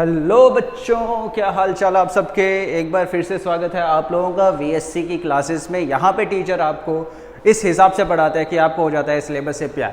Hello बच्चों, क्या हाल चाल आप सबके। एक बार फिर से स्वागत है आप लोगों का वीएससी की क्लासेस में। यहाँ पे टीचर आपको इस हिसाब से पढ़ाता है कि आपको हो जाता है सिलेबस से प्यार।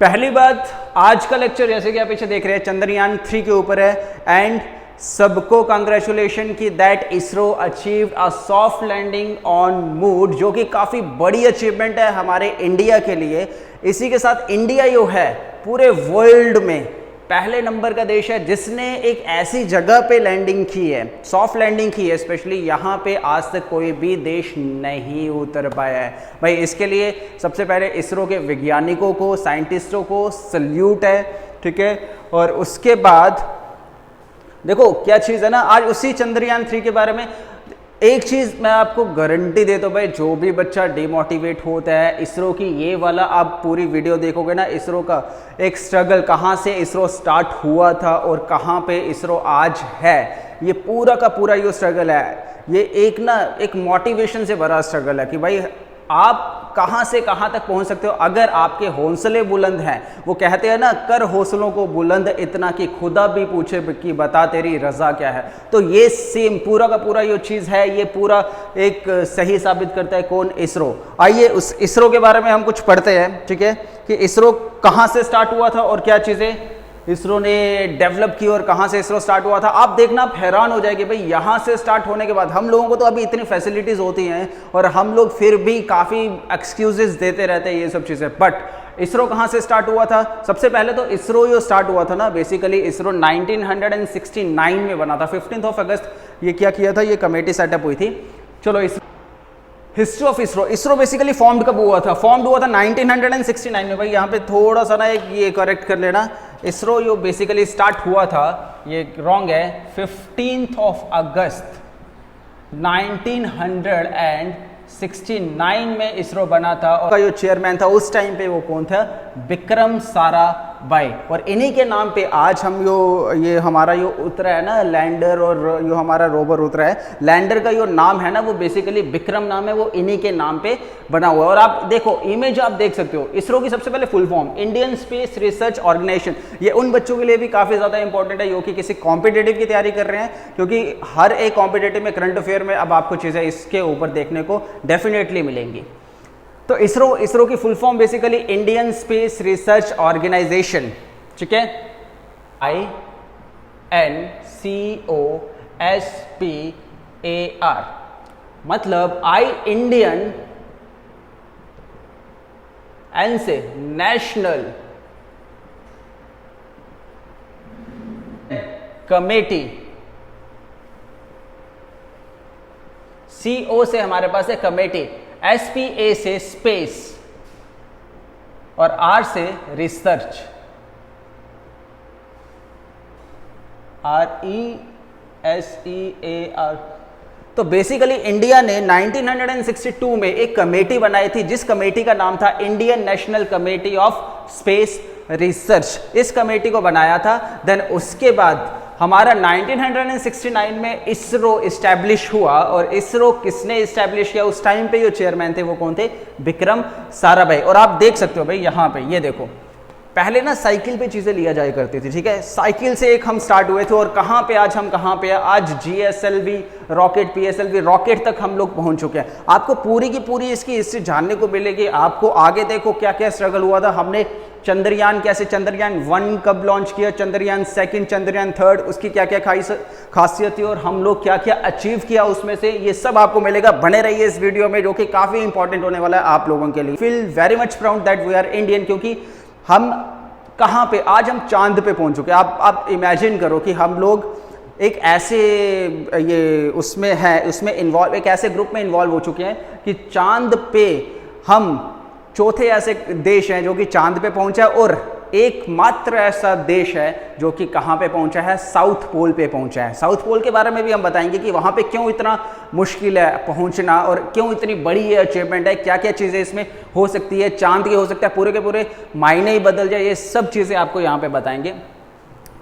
पहली बात, आज का लेक्चर जैसे कि आप पीछे देख रहे हैं चंद्रयान 3 के ऊपर है। एंड सबको कांग्रेचुलेशन की that ISRO achieved a soft landing on moon, जो कि काफ़ी बड़ी अचीवमेंट है हमारे इंडिया के लिए। इसी के साथ इंडिया जो है पूरे वर्ल्ड में पहले नंबर का देश है जिसने एक ऐसी जगह पे लैंडिंग की है, सॉफ्ट लैंडिंग की है। स्पेशली यहाँ पे आज तक कोई भी देश नहीं उतर पाया है। भाई इसके लिए सबसे पहले इसरो के वैज्ञानिकों को, साइंटिस्टों को सल्यूट है, ठीक है। और उसके बाद देखो क्या चीज़ है ना, आज उसी चंद्रयान 3 के बारे में एक चीज़ मैं आपको गारंटी देता हूँ भाई, जो भी बच्चा डिमोटिवेट होता है इसरो की, ये वाला आप पूरी वीडियो देखोगे ना, इसरो का एक स्ट्रगल, कहाँ से इसरो स्टार्ट हुआ था और कहाँ पे इसरो आज है, ये पूरा का पूरा ये स्ट्रगल है। ये एक मोटिवेशन से भरा स्ट्रगल है कि भाई आप कहाँ से कहाँ तक पहुँच सकते हो अगर आपके हौसले बुलंद हैं। वो कहते हैं ना, कर हौसलों को बुलंद इतना कि खुदा भी पूछे कि बता तेरी रज़ा क्या है। तो ये सेम पूरा का पूरा ये चीज़ है, ये पूरा एक सही साबित करता है कौन, इसरो। आइए उस इसरो के बारे में हम कुछ पढ़ते हैं, ठीक है, कि इसरो कहाँ से स्टार्ट हुआ था और क्या चीज़ें इसरो ने डेवलप की और कहाँ से इसरो स्टार्ट हुआ था। आप देखना, आप हैरान हो जाएंगे भाई, यहाँ से स्टार्ट होने के बाद हम लोगों को तो अभी इतनी फैसिलिटीज़ होती हैं और हम लोग फिर भी काफ़ी एक्सक्यूजेस देते रहते हैं ये सब चीज़ें। बट इसरो कहाँ से स्टार्ट हुआ था? सबसे पहले तो इसरो जो स्टार्ट हुआ था ना, बेसिकली इसरो 1969 में बना था। 15 अगस्त ये क्या किया था, ये कमेटी सेटअप हुई थी। चलो history of ISRO, ISRO basically formed कब हुआ था? फॉर्म्ड हुआ था 1969 में। भाई यहाँ पे थोड़ा सा ना एक ये करेक्ट कर लेना, इसरो जो बेसिकली स्टार्ट हुआ था ये रॉन्ग है। 15 अगस्त 1969 में इसरो बना था और जो चेयरमैन था उस टाइम पे वो कौन था? विक्रम साराभाई। और इन्हीं के नाम पे आज हम ये हमारा जो उतरा है ना लैंडर, और जो हमारा रोवर उतरा है, लैंडर का जो नाम है ना वो बेसिकली विक्रम नाम है, वो इन्हीं के नाम पे बना हुआ है। और आप देखो इमेज, आप देख सकते हो इसरो की सबसे पहले full form Indian Space Research Organisation. ये उन बच्चों के लिए भी काफ़ी ज़्यादा इंपॉर्टेंट है जो कि किसी कॉम्पिटेटिव की तैयारी कर रहे हैं, क्योंकि हर एक कॉम्पिटेटिव में, करंट अफेयर में अब आपको चीज़ें इसके ऊपर देखने को डेफिनेटली मिलेंगी। तो इसरो की full form basically Indian Space Research Organisation, ठीक है, INCOSPAR, मतलब आई इंडियन, एन से नेशनल कमेटी, CO से हमारे पास है कमेटी, SPA से स्पेस और R से रिसर्च, RESEAR। तो बेसिकली इंडिया ने 1962 में एक कमेटी बनाई थी जिस कमेटी का नाम था Indian national committee of space research. इस कमेटी को बनाया था। देन उसके बाद हमारा 1969 में इसरो इस्टेब्लिश हुआ। और इसरो किसने इस्टेब्लिश किया? उस टाइम पे जो चेयरमैन थे वो कौन थे? विक्रम साराभाई। और आप देख सकते हो भाई यहाँ पे, ये देखो, पहले ना साइकिल पे चीज़ें लिया जाया करती थी, ठीक है, साइकिल से एक हम स्टार्ट हुए थे और कहाँ पे आज हम कहाँ पे हैं? आज GSLV रॉकेट, PSLV रॉकेट तक हम लोग पहुँच चुके हैं। आपको पूरी की पूरी इसकी हिस्ट्री जानने को मिलेगी। आपको आगे देखो क्या क्या स्ट्रगल हुआ था। हमने चंद्रयान कैसे, चंद्रयान 1 कब लॉन्च किया, चंद्रयान 2, चंद्रयान 3, उसकी क्या क्या खासियत थी और हम लोग क्या क्या अचीव किया उसमें से, ये सब आपको मिलेगा। बने रहिए इस वीडियो में, जो कि काफ़ी इंपॉर्टेंट होने वाला है आप लोगों के लिए। Feel very much proud that we are Indian, क्योंकि हम कहाँ पे, आज हम चांद पे पहुँच चुके हैं। आप इमेजिन करो कि हम लोग एक ऐसे उसमें इन्वॉल्व, एक ऐसे ग्रुप में इन्वॉल्व हो चुके हैं कि चांद पे हम चौथे ऐसे देश हैं जो कि चांद पे पहुंचा है। और एकमात्र ऐसा देश है जो कि कहाँ पे पहुंचा है? साउथ पोल पे पहुंचा है। साउथ पोल के बारे में भी हम बताएंगे कि वहाँ पे क्यों इतना मुश्किल है पहुंचना और क्यों इतनी बड़ी ये अचीवमेंट है, क्या क्या चीज़ें इसमें हो सकती है, चांद की हो सकता है, पूरे के पूरे मायने ही बदल जाए, ये सब चीज़ें आपको यहाँ पे बताएंगे।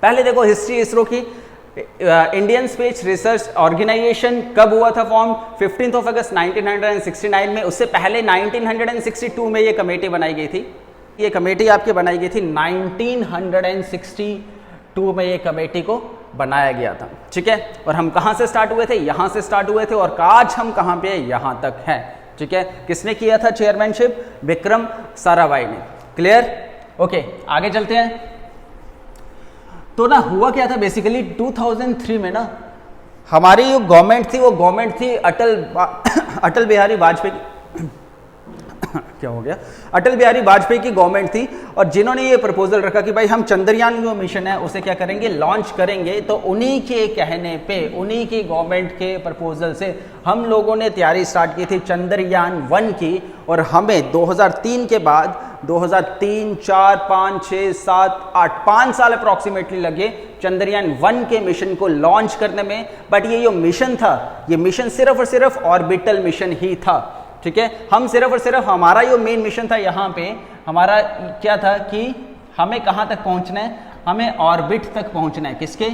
पहले देखो हिस्ट्री इसरो की। इंडियन स्पेस रिसर्च ऑर्गेनाइजेशन कब हुआ था फॉर्म? 15 अगस्त 1969 में। उससे पहले 1962 में ये कमेटी बनाई गई थी। ये कमेटी आपकी बनाई गई थी 1962 में, ये कमेटी को बनाया गया था। ठीक है, और हम कहाँ से स्टार्ट हुए थे? यहाँ से स्टार्ट हुए थे और आज हम कहाँ पे? यहाँ तक हैं। ठीक है, किसने किया था चेयरमैनशिप? विक्रम साराभाई ने। क्लियर? ओके, आगे चलते हैं। तो ना हुआ क्या था बेसिकली 2003 में ना हमारी जो गवर्नमेंट थी वो गवर्नमेंट थी अटल बिहारी वाजपेयी क्या हो गया? अटल बिहारी वाजपेयी की गवर्नमेंट थी और जिन्होंने ये प्रपोजल रखा कि भाई हम चंद्रयान जो मिशन है उसे क्या करेंगे? लॉन्च करेंगे। तो उन्हीं के कहने पे, उन्हीं की गवर्नमेंट के प्रपोजल से हम लोगों ने तैयारी स्टार्ट की थी चंद्रयान 1 की। और हमें 2003 के बाद 2003, 4, 5, 6, 7, 8 5 साल अप्रॉक्सीमेटली लगे चंद्रयान 1 के मिशन को लॉन्च करने में। बट ये जो मिशन था, ये मिशन सिर्फ और सिर्फ ऑर्बिटल मिशन ही था। ठीक है, हम सिर्फ और सिर्फ हमारा जो मेन मिशन था यहाँ पे हमारा क्या था कि हमें कहाँ तक पहुँचना है? हमें ऑर्बिट तक पहुँचना है। किसके?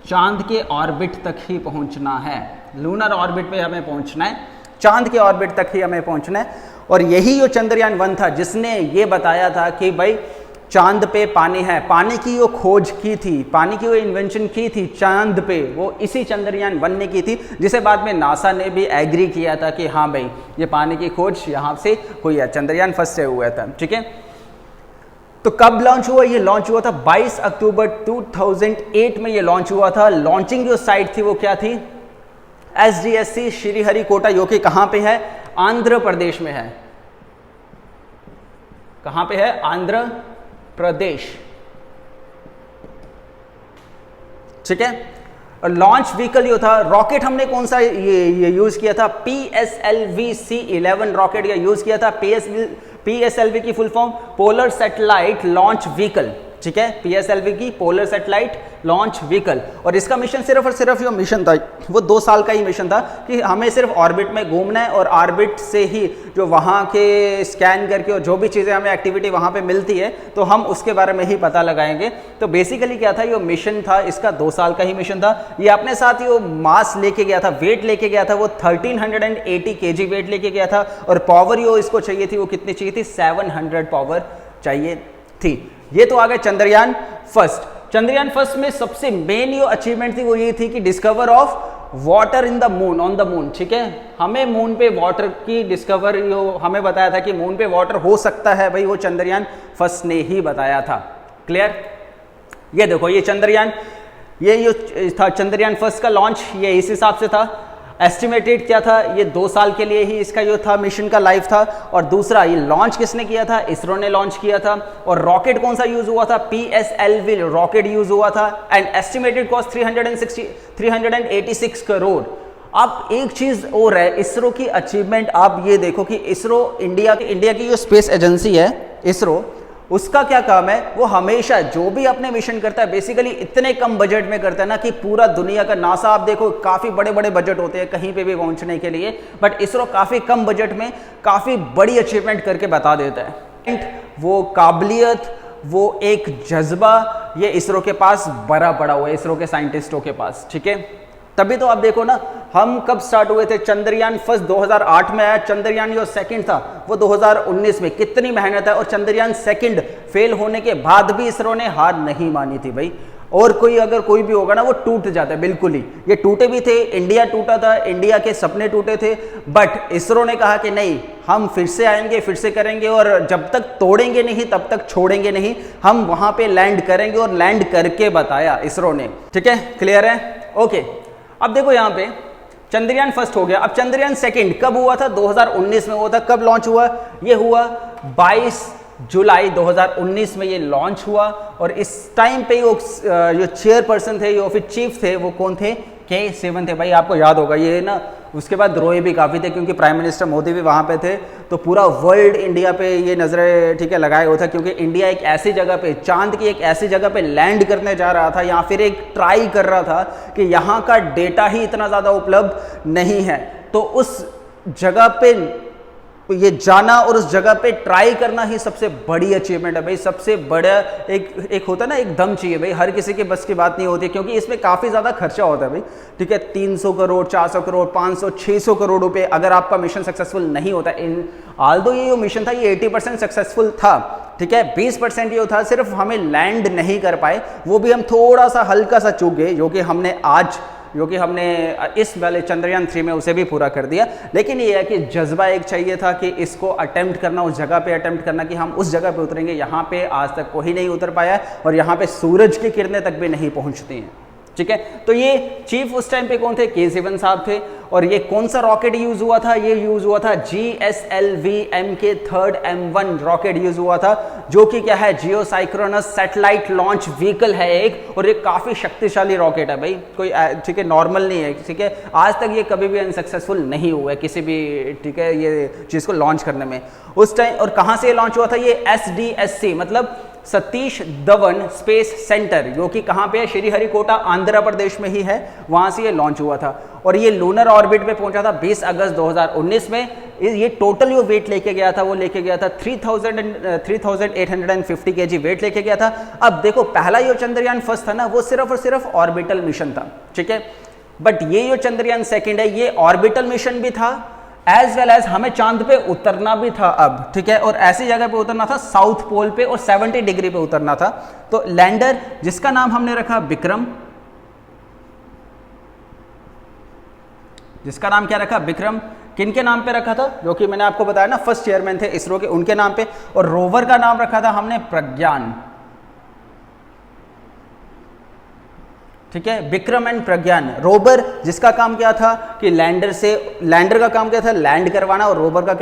चांद के ऑर्बिट तक ही पहुँचना है। लूनर ऑर्बिट पे हमें पहुँचना है, चांद के ऑर्बिट तक ही हमें पहुँचना है। और यही जो चंद्रयान 1 था जिसने ये बताया था कि भाई चांद पे पानी है, पानी की वो खोज की थी, पानी की वो इन्वेंशन की थी चांद पे, वो इसी चंद्रयान 1 ने की थी, जिसे बाद में नासा ने भी एग्री किया था कि हाँ भाई ये पानी की खोज यहाँ से हुई है। चंद्रयान फर्स्ट से हुआ था। ठीक है, तो कब लॉन्च हुआ? ये लॉन्च हुआ था 22 अक्टूबर 2008 में ये लॉन्च हुआ था। लॉन्चिंग जो साइट थी वो क्या थी? SDSC श्रीहरिकोटा, जो कि कहाँ पे है? आंध्र प्रदेश में है। कहाँ पे है? आंध्र प्रदेश। ठीक है, और लॉन्च व्हीकल जो था, रॉकेट हमने कौन सा ये यूज किया था? PSLV C11 रॉकेट का यूज किया था। PSLV की full form polar satellite launch vehicle. ठीक है, PSLV की पोलर सैटेलाइट लॉन्च व्हीकल। और इसका मिशन सिर्फ और सिर्फ जो मिशन था वो 2 साल का ही मिशन था कि हमें सिर्फ ऑर्बिट में घूमना है और ऑर्बिट से ही जो वहाँ के स्कैन करके और जो भी चीज़ें हमें एक्टिविटी वहाँ पे मिलती है तो हम उसके बारे में ही पता लगाएंगे। तो बेसिकली क्या था, ये मिशन था, इसका 2 साल का ही मिशन था। ये अपने साथ ही मास लेके गया था, वेट लेके गया था, वो 1380 kg वेट लेके गया था। और पावर जो इसको चाहिए थी वो कितनी चाहिए थी? 700 पावर चाहिए थी। ये तो आ गया चंद्रयान फर्स्ट। चंद्रयान फर्स्ट में सबसे मेन जो अचीवमेंट थी वो ये थी कि discover of water in the moon, on the moon. ठीक है, हमें मून पे वाटर की डिस्कवर जो हमें बताया था कि मून पे वाटर हो सकता है, भाई वो चंद्रयान फर्स्ट ने ही बताया था। क्लियर? ये देखो, ये चंद्रयान, ये जो था चंद्रयान फर्स्ट का लॉन्च, ये इस हिसाब से था। एस्टिमेटेड क्या था? ये 2 साल के लिए ही इसका जो था मिशन का लाइफ था। और दूसरा, ये लॉन्च किसने किया था? इसरो ने लॉन्च किया था। और रॉकेट कौन सा यूज हुआ था? PSLV रॉकेट यूज हुआ था। And estimated cost 386 crore. अब एक चीज और है, इसरो की अचीवमेंट आप ये देखो कि इसरो इंडिया की जो स्पेस एजेंसी है इसरो, उसका क्या काम है? वो हमेशा जो भी अपने मिशन करता है बेसिकली इतने कम बजट में करता है ना कि पूरा दुनिया का, नासा आप देखो काफ़ी बड़े बड़े बजट होते हैं कहीं पे भी पहुंचने के लिए, बट इसरो काफ़ी कम बजट में काफ़ी बड़ी अचीवमेंट करके बता देता है। वो काबिलियत, वो एक जज्बा, ये इसरो के पास भरा पड़ा हुआ है, इसरो के साइंटिस्टों के पास। ठीक है, तभी तो आप देखो ना, हम कब स्टार्ट हुए थे? चंद्रयान फर्स्ट 2008 में आया, चंद्रयान जो सेकंड था वो 2019 में। कितनी मेहनत है। और चंद्रयान सेकंड फेल होने के बाद भी इसरो ने हार नहीं मानी थी भाई। और अगर कोई भी होगा ना वो टूट जाता है बिल्कुल ही। ये टूटे भी थे, इंडिया टूटा था, इंडिया के सपने टूटे थे, बट इसरो ने कहा कि नहीं, हम फिर से आएंगे, फिर से करेंगे, और जब तक तोड़ेंगे नहीं तब तक छोड़ेंगे नहीं, हम वहां पे लैंड करेंगे। और लैंड करके बताया इसरो ने। ठीक है, क्लियर है? ओके, अब देखो यहाँ पे चंद्रयान फर्स्ट हो गया। अब चंद्रयान सेकंड कब हुआ था? 2019 में हुआ था। कब लॉन्च हुआ? ये हुआ 22 जुलाई 2019 में ये लॉन्च हुआ। और इस टाइम पे वो जो चेयरपर्सन थे, जो फिर चीफ थे, वो कौन थे? K7 थे। भाई आपको याद होगा ये ना, उसके बाद रोए भी काफ़ी थे क्योंकि प्राइम मिनिस्टर मोदी भी वहाँ पे थे। तो पूरा वर्ल्ड इंडिया पे ये नज़रें, ठीक है, लगाए हुआ था क्योंकि इंडिया एक ऐसी जगह पे, चांद की एक ऐसी जगह पे लैंड करने जा रहा था, या फिर एक ट्राई कर रहा था कि यहाँ का डेटा ही इतना ज़्यादा उपलब्ध नहीं है। तो उस जगह पे ये जाना और उस जगह पे ट्राई करना ही सबसे बड़ी अचीवमेंट है भाई। सबसे बड़ा एक होता है ना, एक दम चाहिए भाई, हर किसी के बस की बात नहीं होती क्योंकि इसमें काफ़ी ज़्यादा खर्चा होता है भाई। ठीक है, 300 करोड़, 400 करोड़, 500, 600 करोड़ रुपए अगर आपका मिशन सक्सेसफुल नहीं होता। इन आल्दो ये जो मिशन था ये 80% सक्सेसफुल था। ठीक है। 20% ये था सिर्फ हमें लैंड नहीं कर पाए, वो भी हम थोड़ा सा हल्का सा चूक गए, जो कि हमने इस वाले चंद्रयान 3 में उसे भी पूरा कर दिया। लेकिन ये है कि जज्बा एक चाहिए था कि इसको अटेम्प्ट करना, उस जगह पे अटेम्प्ट करना कि हम उस जगह पे उतरेंगे। यहाँ पे आज तक कोई नहीं उतर पाया और यहाँ पे सूरज की किरणें तक भी नहीं पहुँचती हैं, ठीक है। तो ये चीफ उस टाइम पे कौन थे? के सिवन साहब थे। और ये कौन सा रॉकेट यूज हुआ था? ये यूज हुआ था GSLV-M के 3rd M1 रॉकेट यूज हुआ था, जो कि क्या है? जियोसाइक्रोनस सैटेलाइट लॉन्च व्हीकल है एक, और ये काफी शक्तिशाली रॉकेट है भाई, कोई ठीक है नॉर्मल नहीं है, ठीक है। आज तक ये कभी भी अनसक्सेसफुल नहीं हुआ है किसी भी, ठीक है, ये चीज को लॉन्च करने में उस टाइम। और कहां से लॉन्च हुआ था? ये SDSC मतलब सतीश धवन स्पेस सेंटर, जो कि कहां पे है? श्रीहरिकोटा आंध्र प्रदेश में ही है, वहां से ये लॉन्च हुआ था। और ये लूनर ऑर्बिट पे पहुंचा था 20 अगस्त 2019 में। ये टोटल जो वेट लेके गया था वो लेके गया था 3850 kg वेट लेके गया था। अब देखो, पहला जो चंद्रयान फर्स्ट था ना, वो सिर्फ और सिर्फ ऑर्बिटल मिशन था, ठीक है। बट ये जो चंद्रयान सेकेंड है, ये ऑर्बिटल मिशन भी था एज वेल एज हमें चांद पे उतरना भी था अब, ठीक है। और ऐसी जगह पे उतरना था साउथ पोल पे, और 70 डिग्री पे उतरना था। तो लैंडर, जिसका नाम हमने रखा विक्रम, जिसका नाम क्या रखा? विक्रम। किन के नाम पे रखा था? जो कि मैंने आपको बताया ना, फर्स्ट चेयरमैन थे इसरो के, उनके नाम पे। और रोवर का नाम रखा था हमने प्रज्ञान, ठीक है, विक्रम एंड प्रज्ञान। रोवर जिसका काम क्या था कि लैंडर का काम क्या था? लैंड करवाना। और रोवर का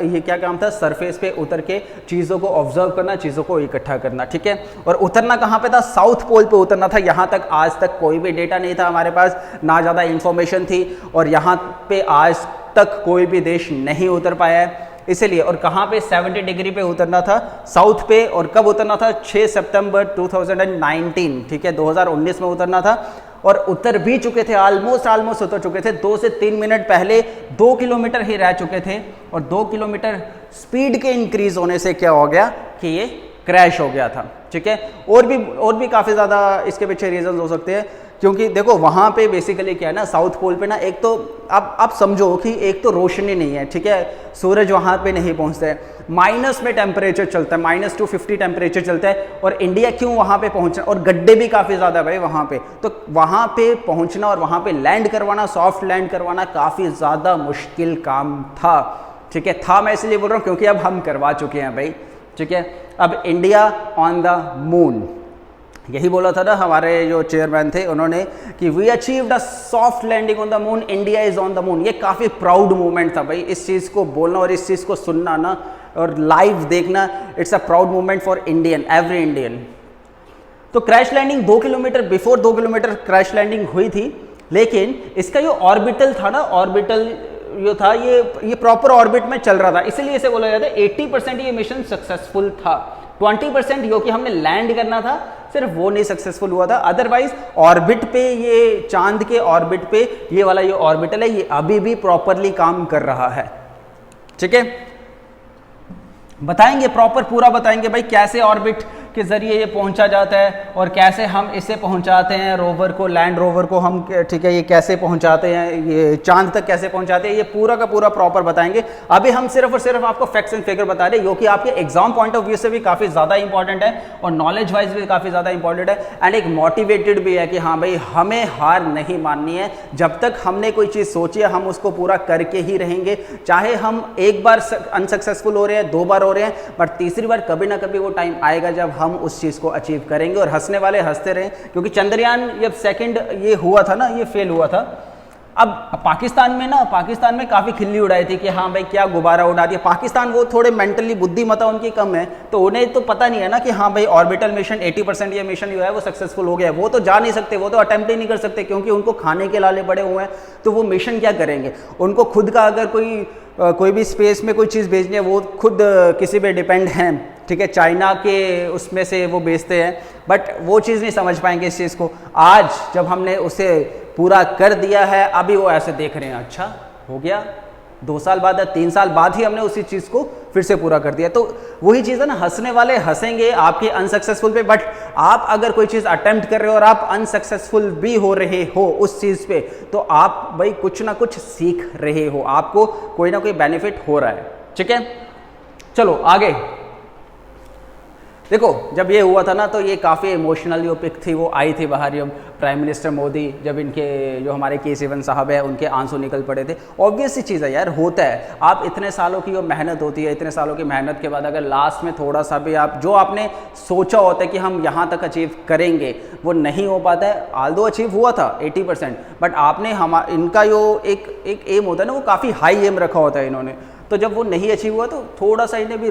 ये क्या काम था? सरफेस पे उतर के चीज़ों को ऑब्जर्व करना, चीज़ों को इकट्ठा करना, ठीक है। और उतरना कहाँ पे था? साउथ पोल पे उतरना था। यहाँ तक आज तक कोई भी डेटा नहीं था हमारे पास, ना ज़्यादा इंफॉर्मेशन थी, और यहाँ पे आज तक कोई भी देश नहीं उतर पाया है, इसलिए। और कहाँ पे? 70 डिग्री पे उतरना था, साउथ पे। और कब उतरना था? 6 सितंबर 2019, ठीक है, 2019 में उतरना था। और उतर भी चुके थे, ऑलमोस्ट उतर चुके थे। 2 से 3 मिनट पहले 2 किलोमीटर ही रह चुके थे, और 2 किलोमीटर स्पीड के इंक्रीज होने से क्या हो गया कि ये क्रैश हो गया था, ठीक है। और भी काफ़ी ज़्यादा इसके पीछे रीजन हो सकते हैं, क्योंकि देखो वहाँ पे बेसिकली क्या है ना, साउथ पोल पे ना, एक तो आप समझो कि एक तो रोशनी नहीं है, ठीक है, सूरज वहाँ पे नहीं पहुँचता है, माइनस में टेम्परेचर चलता है, -250 टेम्परेचर चलता है। और इंडिया क्यों वहाँ पे पहुँचना, और गड्ढे भी काफ़ी ज़्यादा भाई वहाँ पे, तो वहाँ पे पहुँचना और वहाँ पे लैंड करवाना, सॉफ्ट लैंड करवाना काफ़ी ज़्यादा मुश्किल काम था, ठीक है। था मैं इसलिए बोल रहा हूँ क्योंकि अब हम करवा चुके हैं भाई, ठीक है। अब इंडिया ऑन द मून, यही बोला था ना हमारे जो चेयरमैन थे उन्होंने कि we achieved a soft landing on the moon, India is on the moon. ये काफ़ी प्राउड मोमेंट था भाई, इस चीज़ को बोलना और इस चीज़ को सुनना ना और लाइव देखना, it's a proud moment for Indian, every Indian. तो crash landing 2 kilometre before 2 kilometre crash landing हुई थी, लेकिन इसका जो ऑर्बिटल था ना, ऑर्बिटल जो था ये प्रॉपर ऑर्बिट में चल रहा था, इसीलिए इसे बोला जाता है 80% ये मिशन सक्सेसफुल था। 20% जो कि हमने लैंड करना था, सिर्फ वो नहीं सक्सेसफुल हुआ था। अदरवाइज ऑर्बिट पे, ये चांद के ऑर्बिट पे ये वाला ये ऑर्बिटल है, ये अभी भी प्रॉपरली काम कर रहा है, ठीक है। बताएंगे प्रॉपर, पूरा बताएंगे भाई कैसे ऑर्बिट के जरिए ये पहुंचा जाता है और कैसे हम इसे पहुंचाते हैं रोवर को, लैंड रोवर को हम, ठीक है, ये कैसे पहुंचाते हैं, ये चांद तक कैसे पहुंचाते हैं, ये पूरा का पूरा प्रॉपर बताएंगे। अभी हम सिर्फ और सिर्फ आपको फैक्ट्स एंड फिगर बता रहे हैं, जो कि आपके एग्जाम पॉइंट ऑफ व्यू से भी काफ़ी ज़्यादा इंपॉर्टेंट है और नॉलेज वाइज भी काफ़ी ज़्यादा इंपॉर्टेंट है, एंड एक मोटिवेटेड भी है कि हाँ भाई हमें हार नहीं माननी है। जब तक हमने कोई चीज़ सोची है हम उसको पूरा करके ही रहेंगे, चाहे हम एक बार अनसक्सेसफुल हो रहे हैं, 2 बार हो रहे हैं, बट तीसरी बार कभी ना कभी वो टाइम आएगा जब हम उस चीज़ को अचीव करेंगे। और हंसने वाले हंसते रहें, क्योंकि चंद्रयान जब सेकंड ये हुआ था ना, ये फेल हुआ था। अब पाकिस्तान में काफ़ी खिल्ली उड़ाई थी कि हाँ भाई क्या गुब्बारा उड़ा दिया। पाकिस्तान वो थोड़े मेंटली बुद्धिमत्ता उनकी कम है, तो उन्हें तो पता नहीं है ना कि हाँ भाई ऑर्बिटल मिशन 80% ये मिशन जो है वो सक्सेसफुल हो गया। वो तो जा नहीं सकते, वो तो अटेम्प्ट ही नहीं कर सकते, क्योंकि उनको खाने के लाले बड़े हुए हैं, तो वो मिशन क्या करेंगे। उनको खुद का अगर कोई भी स्पेस में कोई चीज़ भेजनी है, वो खुद किसी पे डिपेंड हैं, ठीक है, चाइना के उसमें से वो बेचते हैं, बट वो चीज़ नहीं समझ पाएंगे इस चीज़ को। आज जब हमने उसे पूरा कर दिया है, अभी वो ऐसे देख रहे हैं, अच्छा हो गया, 2 साल बाद या 3 साल बाद ही हमने उसी चीज़ को फिर से पूरा कर दिया। तो वही चीज़ है ना, हंसने वाले हंसेंगे आपके अनसक्सेसफुल पे, बट आप अगर कोई चीज़ अटेम्प्ट कर रहे हो और आप अनसक्सेसफुल भी हो रहे हो उस चीज़ पे, तो आप भाई कुछ ना कुछ सीख रहे हो, आपको कोई ना कोई बेनिफिट हो रहा है, ठीक है। चलो आगे, देखो जब ये हुआ था ना तो ये काफ़ी इमोशनल जो पिक थी वो आई थी बाहर, जब प्राइम मिनिस्टर मोदी, जब इनके जो हमारे के7 साहब है उनके आंसू निकल पड़े थे। ऑब्वियस सी चीज़ है यार, होता है। आप इतने सालों की जो मेहनत होती है, इतने सालों की मेहनत के बाद अगर लास्ट में थोड़ा सा भी आप जो आपने सोचा होता है कि हम यहाँ तक अचीव करेंगे वो नहीं हो पाता है। आल्दो अचीव हुआ था 80%, बट आपने इनका जो एक एम होता है ना वो काफ़ी हाई एम रखा होता है इन्होंने, तो जब वो नहीं अचीव हुआ तो थोड़ा सा इन्हें भी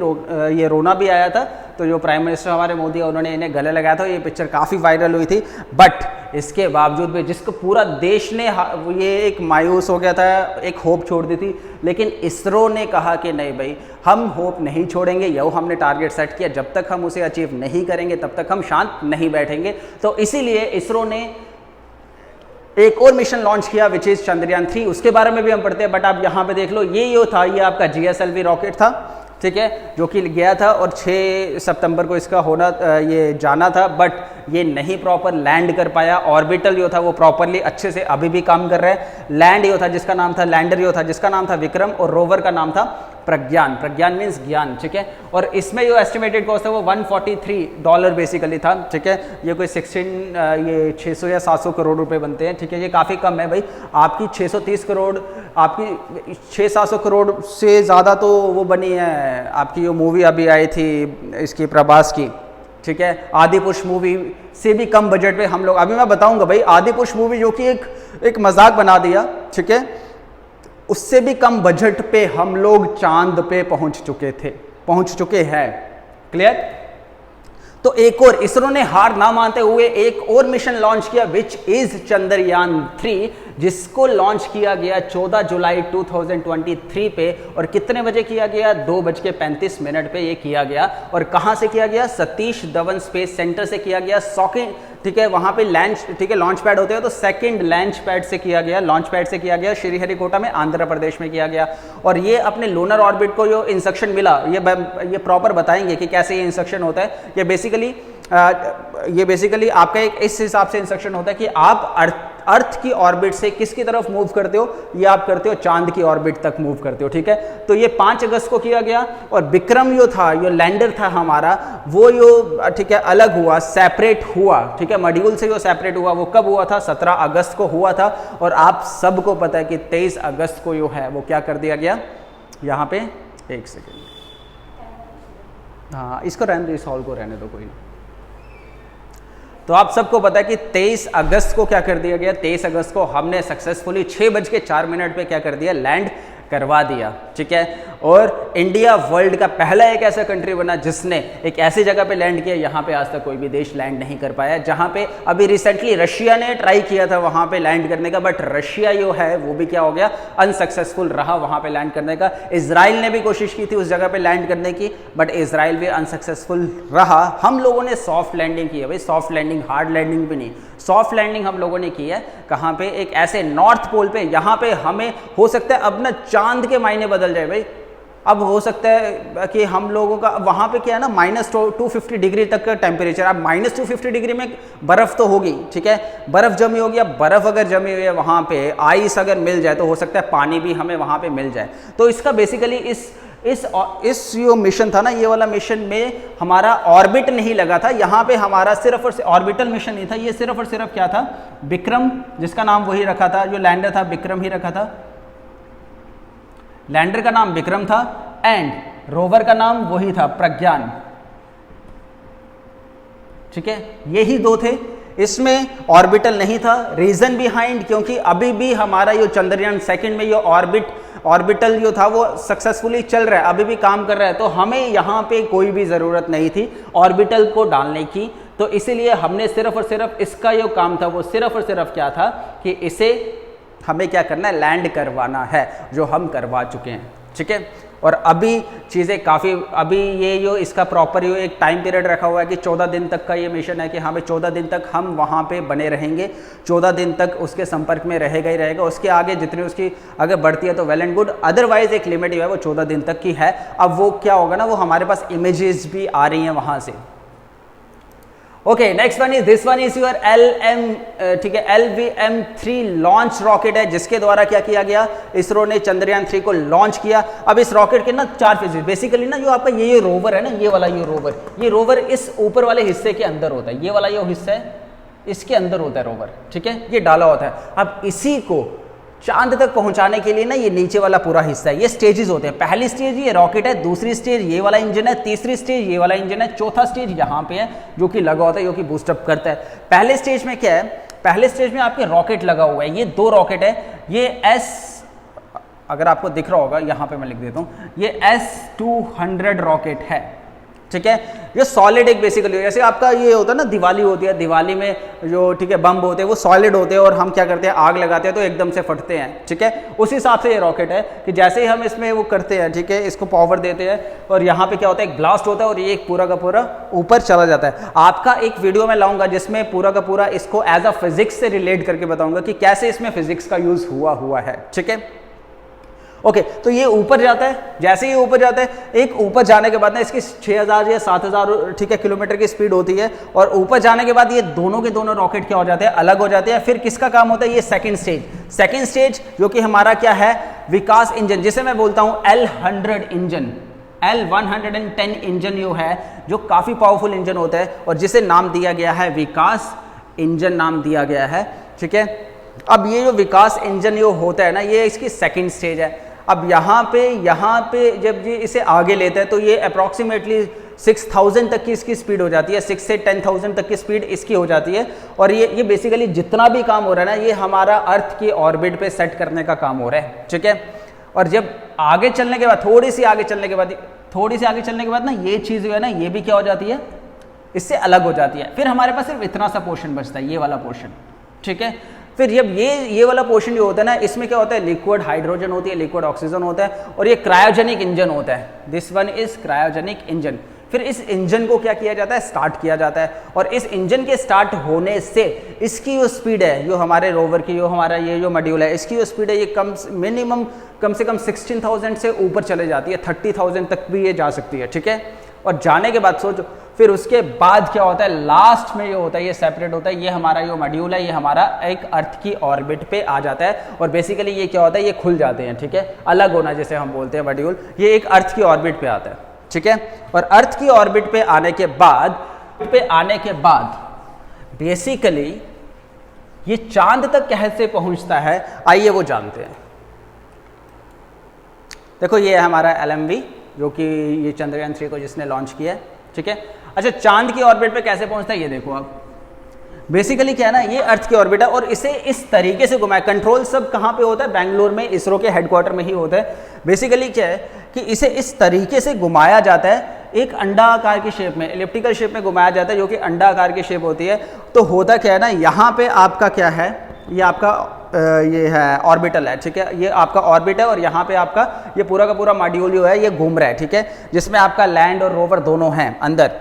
ये रोना भी आया था। तो जो प्राइम मिनिस्टर हमारे मोदी है उन्होंने इन्हें गले लगाया था, ये पिक्चर काफ़ी वायरल हुई थी। बट इसके बावजूद भी जिसको पूरा देश ने ये एक मायूस हो गया था, एक होप छोड़ दी थी, लेकिन इसरो ने कहा कि नहीं भाई हम होप नहीं छोड़ेंगे, यो हमने टारगेट सेट किया, जब तक हम उसे अचीव नहीं करेंगे तब तक हम शांत नहीं बैठेंगे। तो इसीलिए इसरो ने एक और मिशन लॉन्च किया विच इज चंद्रयान 3, उसके बारे में भी हम पढ़ते हैं। बट आप यहाँ पे देख लो, ये था, ये आपका GSLV रॉकेट था, ठीक है, जो कि गया था और 6 सितंबर को इसका ये जाना था, बट ये नहीं प्रॉपर लैंड कर पाया। ऑर्बिटल जो था वो प्रॉपरली अच्छे से अभी भी काम कर रहा है। लैंड जो था जिसका नाम था, लैंडर जो था जिसका नाम था विक्रम, और रोवर का नाम था प्रज्ञान। प्रज्ञान मीन्स ज्ञान, ठीक है। और इसमें जो एस्टिमेटेड कॉस्ट है वो $143 बेसिकली था, ठीक है। ये कोई 600 या 700 करोड़ रुपए बनते हैं, ठीक है। ये काफ़ी कम है भाई, आपकी 630 करोड़, आपकी 600-700 करोड़ से ज़्यादा तो वो बनी है आपकी जो मूवी अभी आई थी इसकी प्रभास की, ठीक है, आदि पुरुष मूवी से भी कम बजट पे हम लोग, अभी मैं बताऊंगा भाई, आदि पुरुष मूवी जो कि एक मजाक बना दिया, ठीक है, उससे भी कम बजट पे हम लोग चांद पे पहुंच चुके हैं। क्लियर। तो एक और इसरो ने हार ना मानते हुए एक और मिशन लॉन्च किया विच इज चंद्रयान 3, जिसको लॉन्च किया गया 14 जुलाई 2023 पे। और कितने बजे किया गया? 2:35 पे ये किया गया। और कहां से किया गया? सतीश धवन स्पेस सेंटर से किया गया। सॉकेट, ठीक है, वहां पे लॉन्च, ठीक है, लॉन्च पैड होते हैं, तो सेकंड लॉन्च पैड से किया गया, लॉन्च पैड से किया गया, श्रीहरिकोटा में आंध्र प्रदेश में किया गया। और ये अपने लूनर ऑर्बिट को जो इंस्ट्रक्शन मिला, ये प्रॉपर बताएंगे कि कैसे ये इंस्ट्रक्शन होता है। ये बेसिकली आपका एक इस हिसाब से इंस्ट्रक्शन होता है कि आप अर्थ की ऑर्बिट से किसकी तरफ मूव करते हो? ये आप करते हो चांद की ऑर्बिट तक मूव करते हो, ठीक है। तो ये 5 अगस्त को किया गया। और विक्रम जो था, जो लैंडर था हमारा, वो जो, ठीक है, अलग हुआ, सेपरेट हुआ, ठीक है, मॉड्यूल से जो सेपरेट हुआ वो कब हुआ था? 17 अगस्त को हुआ था। और आप सबको पता है कि 23 अगस्त को जो है वो क्या कर दिया गया, यहाँ पे एक सेकेंड, हाँ इसको रहने दो, इस हॉल को रहने दो, कोई नहीं। तो आप सबको पता है कि 23 अगस्त को क्या कर दिया गया? 23 अगस्त को हमने सक्सेसफुली 6:04 पे क्या कर दिया? लैंड करवा दिया, ठीक है। और इंडिया वर्ल्ड का पहला एक ऐसा कंट्री बना जिसने एक ऐसी जगह पे लैंड किया, यहाँ पे आज तक कोई भी देश लैंड नहीं कर पाया, जहाँ पे अभी रिसेंटली रशिया ने ट्राई किया था वहाँ पे लैंड करने का, बट रशिया जो है वो भी क्या हो गया? अनसक्सेसफुल रहा वहाँ पे लैंड करने का। इजराइल ने भी कोशिश की थी उस जगह पे लैंड करने की, बट इजराइल भी अनसक्सेसफुल रहा। हम लोगों ने सॉफ्ट लैंडिंग की है भाई, सॉफ्ट लैंडिंग, हार्ड लैंडिंग भी नहीं, सॉफ्ट लैंडिंग हम लोगों ने की है। कहाँ पे? एक ऐसे नॉर्थ पोल पे, यहाँ पे हमें हो सकता है अब ना चांद के मायने बदल जाए भाई। अब हो सकता है कि हम लोगों का वहाँ पे क्या है ना, -250 डिग्री तक का टेम्परेचर। अब -250 डिग्री में बर्फ़ तो होगी, ठीक है, बर्फ़ जमी होगी। अब बर्फ़ अगर जमी हुई है वहाँ पे, आइस अगर मिल जाए तो हो सकता है पानी भी हमें वहाँ पे मिल जाए। तो इसका बेसिकली इस जो मिशन था ना, ये वाला मिशन में हमारा ऑर्बिट नहीं लगा था। यहाँ पे हमारा सिर्फ और ऑर्बिटल मिशन नहीं था, ये सिर्फ और सिर्फ क्या था? विक्रम, जिसका नाम वही रखा था, जो लैंडर था विक्रम ही रखा था, लैंडर का नाम विक्रम था, एंड रोवर का नाम वही था, प्रज्ञान, ठीक है। यही 2 थे, इसमें ऑर्बिटल नहीं था। रीजन बिहाइंड, क्योंकि अभी भी हमारा ये चंद्रयान 2 में ये ऑर्बिटल जो था वो सक्सेसफुली चल रहा है, अभी भी काम कर रहा है। तो हमें यहाँ पे कोई भी ज़रूरत नहीं थी ऑर्बिटल को डालने की। तो इसीलिए हमने सिर्फ और सिर्फ इसका जो काम था वो सिर्फ और सिर्फ क्या था कि इसे हमें क्या करना है? लैंड करवाना है, जो हम करवा चुके हैं, ठीक है। और अभी चीज़ें काफ़ी, अभी ये जो इसका प्रॉपर जो एक टाइम पीरियड रखा हुआ है कि 14 दिन तक का ये मिशन है कि हाँ भाई 14 दिन तक हम वहाँ पे बने रहेंगे, 14 दिन तक उसके संपर्क में रहेगा ही रहेगा। उसके आगे जितनी उसकी अगर बढ़ती है तो वेल एंड गुड, अदरवाइज एक लिमिट जो है वो 14 दिन तक की है। अब वो क्या होगा ना, वो हमारे पास इमेजेस भी आ रही हैं वहाँ से। Okay, next one is this one is your ठीक है, LVM-3 लॉन्च रॉकेट है, जिसके द्वारा क्या किया गया, इसरो ने चंद्रयान 3 को लॉन्च किया। अब इस रॉकेट के ना 4 फेजेस, बेसिकली ना जो आपका ये रोवर है ना, ये वाला ये रोवर इस ऊपर वाले हिस्से के अंदर होता है, ये वाला जो हिस्सा है इसके अंदर होता है रोवर, ठीक है, ये डाला होता है। अब इसी को चांद तक पहुंचाने के लिए ना ये नीचे वाला पूरा हिस्सा है, ये स्टेजेस होते हैं। पहली स्टेज ये रॉकेट है, दूसरी स्टेज ये वाला इंजन है, तीसरी स्टेज ये वाला इंजन है, चौथा स्टेज यहाँ पे है जो कि लगा होता है, जो कि बूस्टअप करता है। पहले स्टेज में क्या है, पहले स्टेज में आपके रॉकेट लगा हुआ है, ये 2 रॉकेट है, ये अगर आपको दिख रहा होगा यहाँ पे मैं लिख देता हूँ, ये S-200 रॉकेट है, ठीक है। ये सॉलिड एक बेसिकली, जैसे आपका ये होता है ना दिवाली होती है, दिवाली में जो ठीक है बम होते हैं वो सॉलिड होते हैं और हम क्या करते हैं आग लगाते हैं तो एकदम से फटते हैं, ठीक है। उस हिसाब से ये रॉकेट है कि जैसे ही हम इसमें वो करते हैं, ठीक है, इसको पावर देते हैं और यहाँ पे क्या होता है, एक ब्लास्ट होता है और ये एक पूरा का पूरा ऊपर चला जाता है। आपका एक वीडियो में लाऊंगा जिसमें पूरा का पूरा इसको एज अ फिजिक्स से रिलेट करके बताऊंगा कि कैसे इसमें फिजिक्स का यूज हुआ है, ठीक है। ओके, तो ये ऊपर जाता है, जैसे ही ऊपर जाता है, एक ऊपर जाने के बाद ना इसकी 6000 या 7000 ठीक है किलोमीटर की स्पीड होती है और ऊपर जाने के बाद ये दोनों के दोनों रॉकेट क्या हो जाते हैं, अलग हो जाते हैं। फिर किसका काम होता है, ये सेकंड स्टेज जो कि हमारा क्या है, विकास इंजन, जिसे मैं बोलता हूं L100 इंजन, L110 इंजन जो है, जो काफी पावरफुल इंजन होता है और जिसे नाम दिया गया है विकास इंजन नाम दिया गया है, ठीक है। अब ये जो विकास इंजन जो होता है ना, ये इसकी सेकंड स्टेज है। अब यहाँ पे जब ये इसे आगे लेता है तो ये अप्रॉक्सीमेटली 6000 तक की इसकी स्पीड हो जाती है, 6 से 10,000 तक की स्पीड इसकी हो जाती है। और ये बेसिकली जितना भी काम हो रहा है ना, ये हमारा अर्थ की ऑर्बिट पे सेट करने का काम हो रहा है, ठीक है। और जब आगे चलने के बाद, थोड़ी सी आगे चलने के बाद ना ये चीज़ जो है ना, ये भी क्या हो जाती है, इससे अलग हो जाती है। फिर हमारे पास सिर्फ इतना सा पोर्शन बचता है, ये वाला पोर्शन, ठीक है। फिर जब ये वाला पोर्शन जो होता है ना, इसमें क्या होता है, लिक्विड हाइड्रोजन होती है, लिक्विड ऑक्सीजन होता है और ये क्रायोजेनिक इंजन होता है। This one is cryogenic engine. फिर इस इंजन को क्या किया जाता है, स्टार्ट किया जाता है और इस इंजन के स्टार्ट होने से इसकी जो स्पीड है, जो हमारे रोवर की, जो हमारा ये जो मॉड्यूल है, इसकी जो स्पीड है ये मिनिमम कम से कम 16,000 से ऊपर चले जाती है, 30,000 तक भी ये जा सकती है, ठीक है। और जाने के बाद सोचो, फिर उसके बाद क्या होता है, लास्ट में ये होता है, ये सेपरेट होता है, ये हमारा जो मॉड्यूल है, ये हमारा एक अर्थ की ऑर्बिट पे आ जाता है और बेसिकली ये क्या होता है, ये खुल जाते हैं, ठीक है। अलग होना जैसे हम बोलते हैं मॉड्यूल, ये एक अर्थ की ऑर्बिट पे आता है, ठीक है। और अर्थ की ऑर्बिट पे आने के बाद बेसिकली ये चांद तक कैसे पहुंचता है, आइए वो जानते हैं। देखो ये है हमारा LMV, जो कि ये चंद्रयान 3 को जिसने लॉन्च किया है, ठीक है। अच्छा, चांद की ऑर्बिट पे कैसे पहुंचता है, ये देखो आप। बेसिकली क्या है ना, ये अर्थ की ऑर्बिट है और इसे इस तरीके से घुमाया, कंट्रोल सब कहाँ पे होता है, बेंगलोर में इसरो के हेडक्वार्टर में ही होता है। बेसिकली क्या है कि इसे इस तरीके से घुमाया जाता है, एक अंडा आकार की शेप में, इलिप्टिकल शेप में घुमाया जाता है, जो कि अंडा आकार की शेप होती है। तो होता क्या है ना, यहाँ पे आपका क्या है, ये आपका ये है ऑर्बिटल है, ठीक है, ये आपका ऑर्बिट है और यहाँ पे आपका ये पूरा का पूरा मॉड्यूल जो है ये घूम रहा है, ठीक है, जिसमें आपका लैंड और रोवर दोनों हैं अंदर।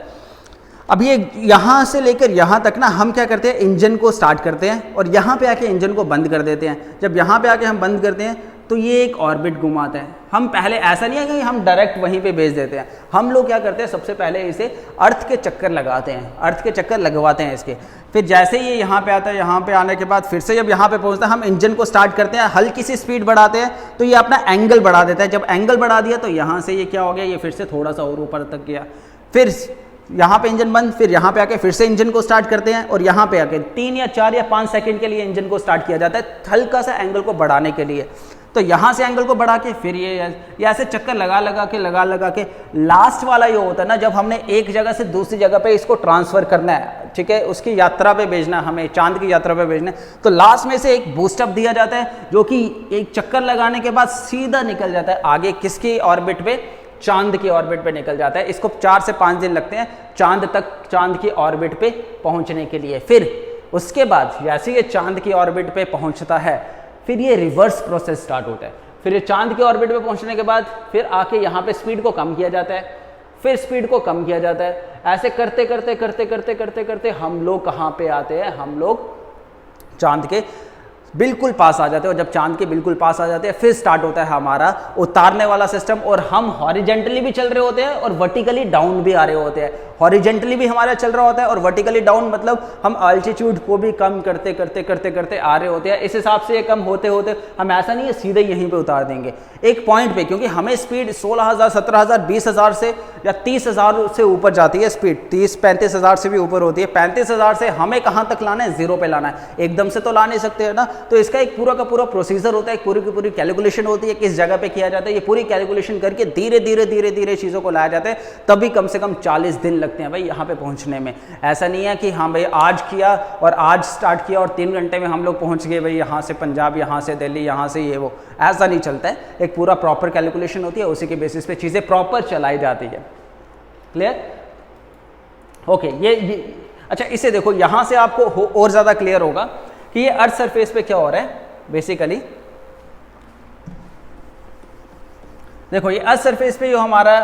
अब ये यहाँ से लेकर यहाँ तक ना हम क्या करते हैं, इंजन को स्टार्ट करते हैं और यहाँ पे आके इंजन को बंद कर देते हैं। जब यहाँ पे आके हम बंद करते हैं तो ये एक ऑर्बिट घुमाता है। हम पहले ऐसा नहीं है कि हम डायरेक्ट वहीं पे भेज देते हैं, हम लोग क्या करते हैं, सबसे पहले इसे अर्थ के चक्कर लगाते हैं, अर्थ के चक्कर लगवाते हैं इसके। फिर जैसे ये यहाँ पे आता है, यहाँ पे आने के बाद फिर से जब यहाँ पे पहुँचता है, हम इंजन को स्टार्ट करते हैं, हल्की सी स्पीड बढ़ाते हैं तो ये अपना एंगल बढ़ा देता है। जब एंगल बढ़ा दिया तो यहाँ से ये क्या हो गया, ये फिर से थोड़ा सा और ऊपर तक गया। फिर यहाँ पे इंजन बंद, फिर यहाँ पे आके फिर से इंजन को स्टार्ट करते हैं और यहाँ पे आके 3 या 4 या 5 सेकंड के लिए इंजन को स्टार्ट किया जाता है, हल्का सा एंगल को बढ़ाने के लिए। तो यहाँ से एंगल को बढ़ा के फिर ये ऐसे चक्कर लगा लगा के लास्ट वाला ये होता है ना, जब हमने एक जगह से दूसरी जगह पे इसको ट्रांसफर करना है, ठीक है, उसकी यात्रा पे भेजना, हमें चांद की यात्रा पे भेजना है, तो लास्ट में से एक बूस्टअप दिया जाता है जो कि एक चक्कर लगाने के बाद सीधा निकल जाता है आगे किसकी ऑर्बिट पे, चांद की ऑर्बिट पे निकल जाता है। इसको 4 से 5 दिन लगते हैं चांद की ऑर्बिट पे पहुंचने के लिए। फिर उसके बाद जैसे ये चांद की ऑर्बिट पे पहुंचता है, फिर ये रिवर्स प्रोसेस स्टार्ट होता है। फिर ये चांद की ऑर्बिट पे पहुंचने के बाद फिर आके यहाँ पे स्पीड को कम किया जाता है, फिर स्पीड को कम किया जाता है। ऐसे करते करते हम लोग कहाँ पे आते हैं, हम लोग चांद के बिल्कुल पास आ जाते हैं, और जब चांद के बिल्कुल पास आ जाते हैं फिर स्टार्ट होता है हमारा उतारने वाला सिस्टम, और हम हॉरिजेंटली भी चल रहे होते हैं और वर्टिकली डाउन भी आ रहे होते हैं। हॉरिजेंटली भी हमारा चल रहा होता है और वर्टिकली डाउन मतलब हम अल्टीट्यूड को भी कम करते करते करते करते आ रहे होते हैं। इस हिसाब से ये कम होते होते हम ऐसा नहीं है सीधे यहीं पे उतार देंगे एक पॉइंट पे, क्योंकि हमें स्पीड 16,000 17,000 20,000 से या 30,000 से ऊपर जाती है स्पीड, 30-35,000 से भी ऊपर होती है। 35,000 से हमें कहाँ तक लाना है, जीरो पे लाना है, एकदम से तो ला नहीं सकते है ना। तो इसका एक पूरा का पूरा प्रोसीजर होता है, एक पूरी की पूरी कैलकुलेशन होती है, किस जगह पे किया जाता है। ये पूरी कैलकुलेशन करके धीरे धीरे धीरे धीरे चीज़ों को लाया जाता है, तभी कम से कम 40 दिन लगते हैं भाई यहाँ पे पहुँचने में। ऐसा नहीं है कि हाँ भाई आज किया और आज स्टार्ट किया और 3 घंटे में हम लोग पहुँच गए भाई यहाँ से पंजाब, यहाँ से दिल्ली, यहाँ से ये वो, ऐसा नहीं चलता है। एक पूरा प्रॉपर कैलकुलेशन होती है, उसी के बेसिस पे चीज़ें प्रॉपर चलाई जाती है। क्लियर? ओके, ये अच्छा, इसे देखो यहाँ से आपको और ज़्यादा क्लियर होगा कि ये अर्थ सरफेस पे क्या हो रहा है। बेसिकली देखो ये अर्थ सरफेस पे जो हमारा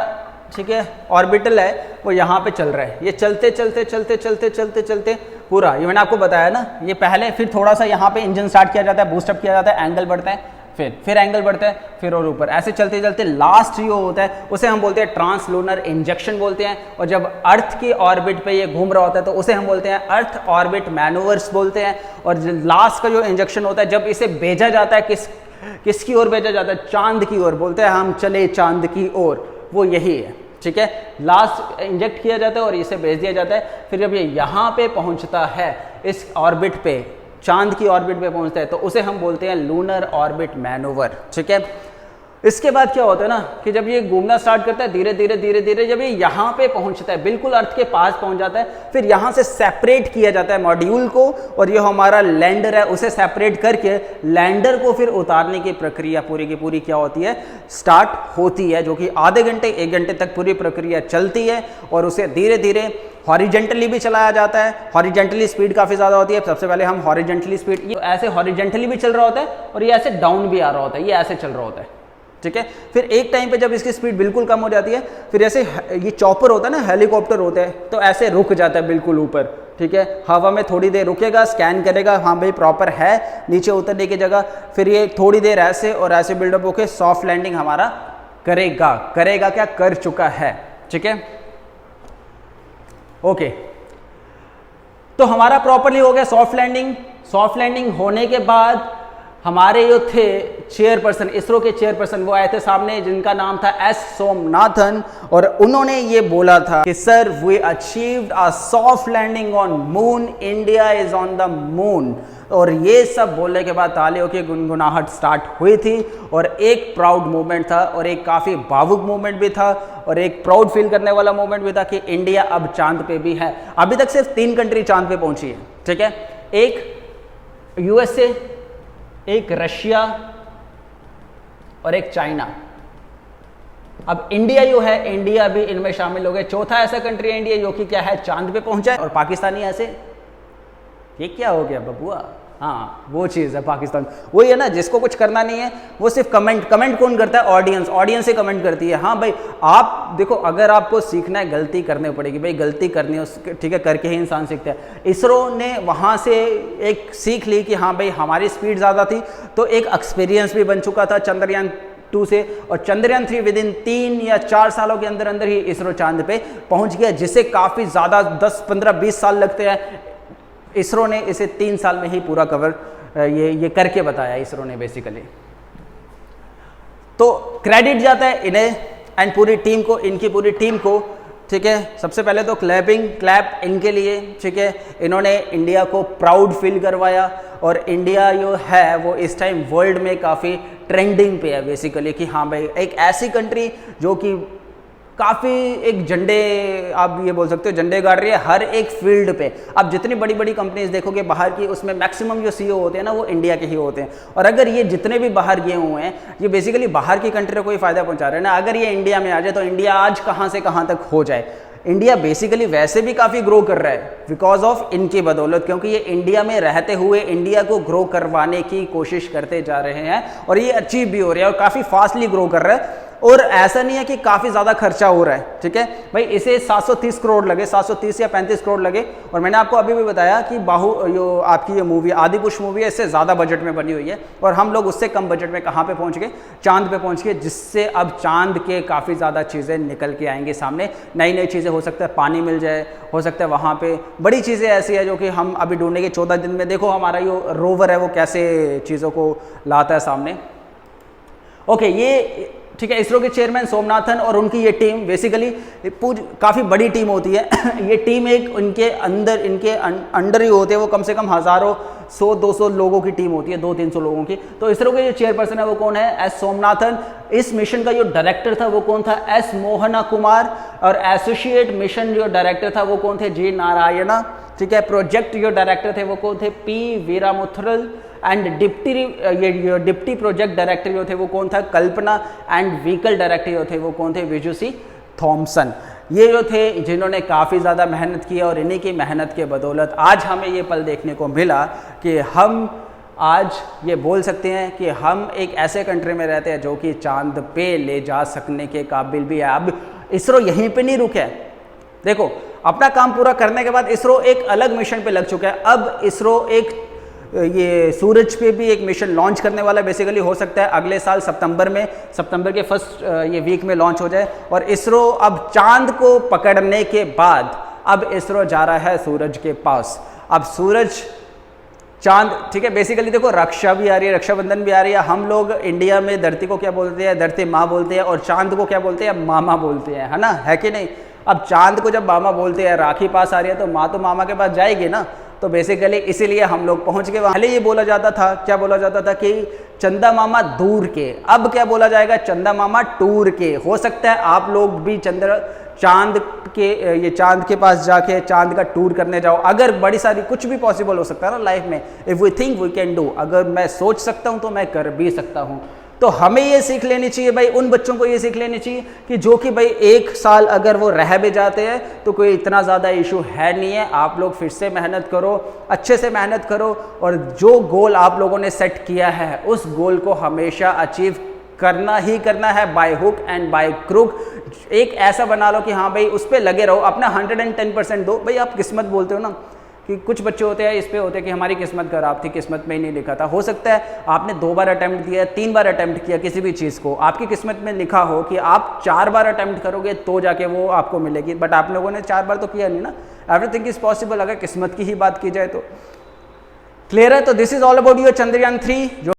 ठीक है ऑर्बिटल है वो यहाँ पे चल रहा है। ये चलते चलते चलते चलते चलते चलते पूरा, ये मैंने आपको बताया ना, ये पहले फिर थोड़ा सा यहाँ पे इंजन स्टार्ट किया जाता है, बूस्टअप किया जाता है, एंगल बढ़ता है, फिर एंगल बढ़ता है, फिर और ऊपर, ऐसे चलते चलते लास्ट जो होता है उसे हम बोलते हैं ट्रांसलूनर इंजेक्शन बोलते हैं। और जब अर्थ की ऑर्बिट पे ये घूम रहा होता है तो उसे हम बोलते हैं अर्थ ऑर्बिट मैनूवर्स बोलते हैं। और लास्ट का जो इंजेक्शन होता है जब इसे भेजा जाता है किसकी ओर भेजा जाता है, चांद की ओर, बोलते हैं हम चले चांद की ओर, वो यही है। ठीक है, लास्ट इंजेक्ट किया जाता है और इसे भेज दिया जाता है। फिर जब ये यहाँ पे पहुँचता है इस ऑर्बिट पे, चांद की ऑर्बिट पे पहुंचता है, तो उसे हम बोलते हैं लूनर ऑर्बिट मैनूवर। ठीक है, इसके बाद क्या होता है ना कि जब ये घूमना स्टार्ट करता है धीरे धीरे धीरे धीरे, जब ये यहाँ पे पहुंचता है, बिल्कुल अर्थ के पास पहुंच जाता है, फिर यहाँ से सेपरेट किया जाता है मॉड्यूल को, और ये हमारा लैंडर है उसे सेपरेट करके लैंडर को फिर उतारने की प्रक्रिया पूरी की पूरी क्या होती है, स्टार्ट होती है, जो कि आधे घंटे 1 घंटे तक पूरी प्रक्रिया चलती है। और उसे धीरे धीरे हॉरिजेंटली भी चलाया जाता है। हॉरिजेंटली स्पीड काफ़ी ज़्यादा होती है। सबसे पहले हम हॉरिजेंटली स्पीड, ये ऐसे हॉरिजेंटली भी चल रहा होता है और ये ऐसे डाउन भी आ रहा होता है, ये ऐसे चल रहा होता है। ठीक है, फिर एक टाइम पे जब इसकी स्पीड बिल्कुल कम हो जाती है, फिर ऐसे ये चॉपर होता है ना, हेलीकॉप्टर होता है, तो ऐसे रुक जाता है बिल्कुल ऊपर। ठीक है, हवा में थोड़ी देर रुकेगा, स्कैन करेगा, हाँ भाई प्रॉपर है नीचे उतरने की जगह, फिर ये थोड़ी देर ऐसे और ऐसे बिल्डअप होकर सॉफ्ट लैंडिंग हमारा करेगा क्या, कर चुका है। ठीक है, ओके, तो हमारा प्रॉपरली हो गया सॉफ्ट लैंडिंग। सॉफ्ट लैंडिंग होने के बाद हमारे जो थे चेयरपर्सन, इसरो के चेयरपर्सन, वो आए थे सामने, जिनका नाम था एस सोमनाथन, और उन्होंने ये बोला था कि sir we achieved a soft landing on moon, India is on the moon. और ये सब बोलने के बाद तालियों की गुनगुनाहट स्टार्ट हुई थी, और एक प्राउड मोमेंट था, और एक काफ़ी भावुक मोमेंट भी था, और एक प्राउड फील करने वाला मोमेंट भी था कि इंडिया अब चांद पे भी है। अभी तक सिर्फ 3 कंट्री चांद पे पहुंची है। ठीक है, एक यूएसए, एक रशिया और एक चाइना। अब इंडिया जो है, इंडिया भी इनमें शामिल हो गए। चौथा ऐसा कंट्री है इंडिया जो कि क्या है, चांद पे पहुंचा है। और पाकिस्तानी ऐसे, ये क्या हो गया बबुआ, हाँ वो चीज़ है पाकिस्तान। वही है ना, जिसको कुछ करना नहीं है वो सिर्फ कमेंट कौन करता है, ऑडियंस ही कमेंट करती है। हाँ भाई, आप देखो, अगर आपको सीखना है गलती करनी पड़ेगी भाई, गलती करनी है, ठीक है, करके ही इंसान सीखता है। इसरो ने वहाँ से एक सीख ली कि हाँ भाई हमारी स्पीड ज़्यादा थी, तो एक एक्सपीरियंस भी बन चुका था चंद्रयान 2 से, और चंद्रयान 3 विदिन 3 या 4 सालों के अंदर अंदर ही इसरो चांद पे पहुँच गया, जिसे काफ़ी ज़्यादा 10, 15, 20 साल लगते हैं। इसरो ने इसे 3 साल में ही पूरा कवर ये करके बताया इसरो ने बेसिकली। तो क्रेडिट जाता है इन्हें एंड पूरी टीम को, इनकी पूरी टीम को। ठीक है, सबसे पहले तो क्लैप इनके लिए। ठीक है, इन्होंने इंडिया को प्राउड फील करवाया, और इंडिया जो है वो इस टाइम वर्ल्ड में काफ़ी ट्रेंडिंग पे है बेसिकली, कि हाँ भाई एक ऐसी कंट्री जो कि काफ़ी एक झंडे, आप ये बोल सकते हो झंडे गाड़ रही है हर एक फील्ड पे। अब जितनी बड़ी बड़ी कंपनीज देखोगे बाहर की, उसमें मैक्सिमम जो सीईओ होते हैं ना वो इंडिया के ही होते हैं। और अगर ये जितने भी बाहर गए हुए हैं, ये बेसिकली बाहर की कंट्री को कोई फ़ायदा पहुंचा रहे हैं ना। अगर ये इंडिया में आ जाए तो इंडिया आज कहाँ से कहाँ तक हो जाए। इंडिया बेसिकली वैसे भी काफ़ी ग्रो कर रहा है बिकॉज ऑफ इनकी बदौलत, क्योंकि ये इंडिया में रहते हुए इंडिया को ग्रो करवाने की कोशिश करते जा रहे हैं, और ये अचीव भी हो रहा है और काफ़ी फास्टली ग्रो कर रहा है। और ऐसा नहीं है कि काफ़ी ज़्यादा खर्चा हो रहा है, ठीक है भाई। इसे 730 करोड़ लगे, 730 या 35 करोड़ लगे। और मैंने आपको अभी भी बताया कि आपकी ये मूवी आदि पुरुष मूवी है, इससे ज़्यादा बजट में बनी हुई है, और हम लोग उससे कम बजट में कहाँ पे पहुँच गए, चांद पे पहुँच गए, जिससे अब चांद के काफ़ी ज़्यादा चीज़ें निकल के आएंगी सामने। नई नई चीज़ें, हो सकता है पानी मिल जाए, हो सकता है वहाँ पे बड़ी चीज़ें ऐसी है जो कि हम अभी ढूंढेंगे 14 दिन में। देखो हमारा जो रोवर है वो कैसे चीज़ों को लाता है सामने। ओके, ये ठीक है, इसरो के चेयरमैन सोमनाथन और उनकी ये टीम बेसिकली काफ़ी बड़ी टीम होती है। ये टीम एक इनके अंडर ही होते हैं, वो कम से कम हज़ारों 100-200 लोगों की टीम होती है, 200-300 लोगों की। तो इसरो के जो चेयरपर्सन है वो कौन है, एस सोमनाथन। इस मिशन का जो डायरेक्टर था वो कौन था, एस मोहना कुमार। और एसोसिएट मिशन जो डायरेक्टर था वो कौन थे, जी नारायणा, ठीक है। प्रोजेक्ट जो डायरेक्टर थे वो कौन थे, P Veeramuthuvel. And deputy project director जो थे वो कौन था, कल्पना। एंड व्हीकल डायरेक्टर जो थे वो कौन थे, विजुसी थॉमसन। ये जो थे जिन्होंने काफ़ी ज़्यादा मेहनत की, और इन्हीं की मेहनत के बदौलत आज हमें ये पल देखने को मिला कि हम आज ये बोल सकते हैं कि हम एक ऐसे कंट्री में रहते हैं जो कि चांद पे ले जा सकने के काबिल भी है। अब इसरो यहीं पे नहीं रुके, देखो अपना काम पूरा करने के बाद इसरो एक अलग मिशन पे लग चुका है। अब इसरो एक ये सूरज पे भी एक मिशन लॉन्च करने वाला है। बेसिकली हो सकता है अगले साल सितंबर के फर्स्ट ये वीक में लॉन्च हो जाए। और इसरो अब चांद को पकड़ने के बाद अब इसरो जा रहा है सूरज के पास। अब सूरज चांद, ठीक है, बेसिकली देखो रक्षा भी आ रही है, रक्षाबंधन भी आ रही है। हम लोग इंडिया में धरती को क्या बोलते हैं, धरती माँ बोलते हैं, और चांद को क्या बोलते हैं, मामा बोलते हैं, है ना, है कि नहीं। अब चांद को जब मामा बोलते हैं, राखी पास आ रही है, तो माँ तो मामा के पास जाएगी ना। तो बेसिकली इसीलिए हम लोग पहुंच गए। पहले ये बोला जाता था, क्या बोला जाता था कि चंदा मामा दूर के, अब क्या बोला जाएगा, चंदा मामा टूर के। हो सकता है आप लोग भी चांद के पास जाके चांद का टूर करने जाओ। अगर बड़ी सारी कुछ भी पॉसिबल हो सकता है ना लाइफ में, if we think we can do, अगर मैं सोच सकता हूं तो मैं कर भी सकता हूं। तो हमें ये सीख लेनी चाहिए भाई, उन बच्चों को ये सीख लेनी चाहिए कि जो कि भाई 1 साल अगर वो रह भी जाते हैं तो कोई इतना ज़्यादा इशू है नहीं है। आप लोग फिर से मेहनत करो, अच्छे से मेहनत करो, और जो गोल आप लोगों ने सेट किया है उस गोल को हमेशा अचीव करना ही करना है, by hook and by crook. एक ऐसा बना लो कि हाँ भाई उस पर लगे रहो, अपना 110% दो। भाई आप किस्मत बोलते हो ना, कि कुछ बच्चे होते हैं इस पे होते हैं कि हमारी किस्मत खराब थी, किस्मत में ही नहीं लिखा था। हो सकता है आपने 2 बार अटेम्प्ट किया, 3 बार अटेम्प्ट किया किसी भी चीज़ को, आपकी किस्मत में लिखा हो कि आप 4 बार अटेम्प्ट करोगे तो जाके वो आपको मिलेगी, बट आप लोगों ने 4 बार तो किया नहीं ना। एवरीथिंग इज पॉसिबल अगर किस्मत की ही बात की जाए तो। क्लियर है? तो this is all about your Chandrayaan 3 जो